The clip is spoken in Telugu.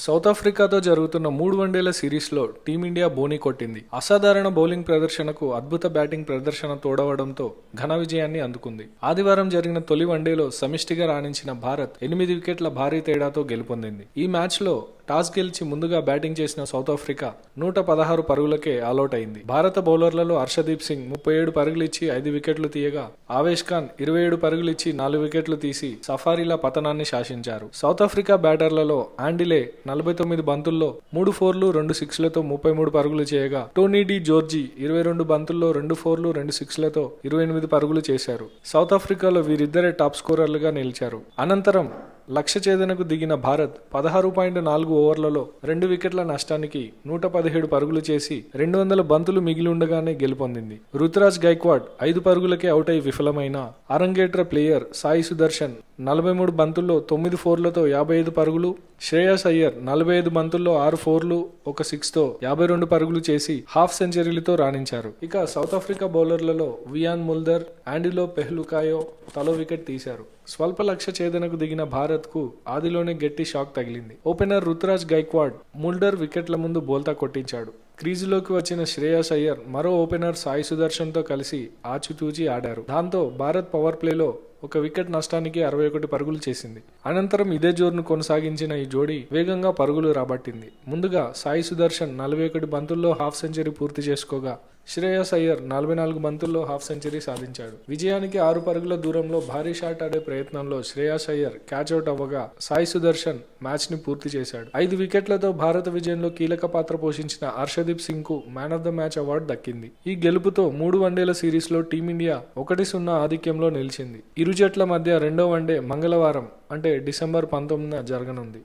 సౌత్ ఆఫ్రికాతో జరుగుతున్న 3 వన్డేల సిరీస్లో టీమిండియా బోని కొట్టింది. అసాధారణ బౌలింగ్ ప్రదర్శనకు అద్భుత బ్యాటింగ్ ప్రదర్శన తోడవడంతో ఘన విజయాన్ని అందుకుంది. ఆదివారం జరిగిన తొలి వన్డేలో సమిష్టిగా రాణించిన భారత్ 8 వికెట్ల భారీ తేడాతో గెలుపొందింది. ఈ మ్యాచ్లో టాస్ గెలిచి ముందుగా బ్యాటింగ్ చేసిన సౌత్ ఆఫ్రికా 116 పరుగులకే ఆలౌట్ అయింది. భారత బౌలర్లలో హర్షదీప్ సింగ్ 37 పరుగులిచ్చి 5 వికెట్లు తీయగా ఆవేష్ ఖాన్ 27 పరుగులిచ్చి 4 వికెట్లు తీసి సఫారీలా పతనాన్ని శాసించారు. సౌత్ ఆఫ్రికా బ్యాటర్లలో ఆండిలే 49 బంతుల్లో 3 ఫోర్లు 2 సిక్స్లతో 33 పరుగులు చేయగా టోనీ డి జోర్జీ 22 బంతుల్లో 2 ఫోర్లు 2 సిక్స్లతో 28 పరుగులు చేశారు. సౌత్ ఆఫ్రికాలో వీరిద్దరే టాప్ స్కోరర్లుగా నిలిచారు. అనంతరం లక్ష్య ఛేదనకు దిగిన భారత్ 16.4 ఓవర్లలో 2 వికెట్ల నష్టానికి 117 పరుగులు చేసి 200 బంతులు మిగిలి ఉండగానే గెలుపొందింది. రుతురాజ్ గైక్వాడ్ 5 పరుగులకే అవుట్ అయి విఫలమైన అరంగేట్ర ప్లేయర్ సాయి సుదర్శన్ 43 బంతుల్లో 9 ఫోర్లతో 55 పరుగులు, శ్రేయస్ అయ్యర్ 45 బంతుల్లో 6 ఫోర్లు 1 సిక్స్తో 52 పరుగులు చేసి హాఫ్ సెంచరీలతో రాణించారు. ఇక సౌత్ ఆఫ్రికా బౌలర్లలో వియాన్ ముల్దర్, ఆండిలో పెహ్లుకాయో తలో వికెట్ తీశారు. స్వల్ప లక్ష్య ఛేదనకు దిగిన భారత్ కు ఆదిలోనే గట్టి షాక్ తగిలింది. ఓపెనర్ రుతురాజ్ గైక్వాడ్ ముల్డర్ వికెట్ల ముందు బోల్తా కొట్టించాడు. క్రీజులోకి వచ్చిన శ్రేయస్ అయ్యర్ మరో ఓపెనర్ సాయి సుదర్శన్ తో కలిసి ఆచితూచి ఆడారు. దాంతో భారత్ పవర్ ప్లేలో 1 వికెట్ నష్టానికి 61 పరుగులు చేసింది. అనంతరం ఇదే జోరును కొనసాగించిన ఈ జోడీ వేగంగా పరుగులు రాబట్టింది. ముందుగా సాయి సుదర్శన్ 41 బంతుల్లో హాఫ్ సెంచరీ పూర్తి చేసుకోగా శ్రేయస్ అయ్యర్ 44 బంతుల్లో హాఫ్ సెంచరీ సాధించాడు. విజయానికి 6 పరుగుల దూరంలో భారీ షాట్ ఆడే ప్రయత్నంలో శ్రేయస్ అయ్యర్ క్యాచ్అవుట్ అవ్వగా సాయి సుదర్శన్ మ్యాచ్ ని పూర్తి చేశాడు. 5 వికెట్లతో భారత విజయంలో కీలక పాత్ర పోషించిన హర్షదీప్ సింగ్ కు man of the match award దక్కింది. ఈ గెలుపుతో 3 వన్డేల సిరీస్ లో టీమిండియా 1-0 ఆధిక్యంలో నిలిచింది. ఇరు జట్ల మధ్య రెండో వన్డే మంగళవారం అంటే డిసెంబర్ 19న జరగనుంది.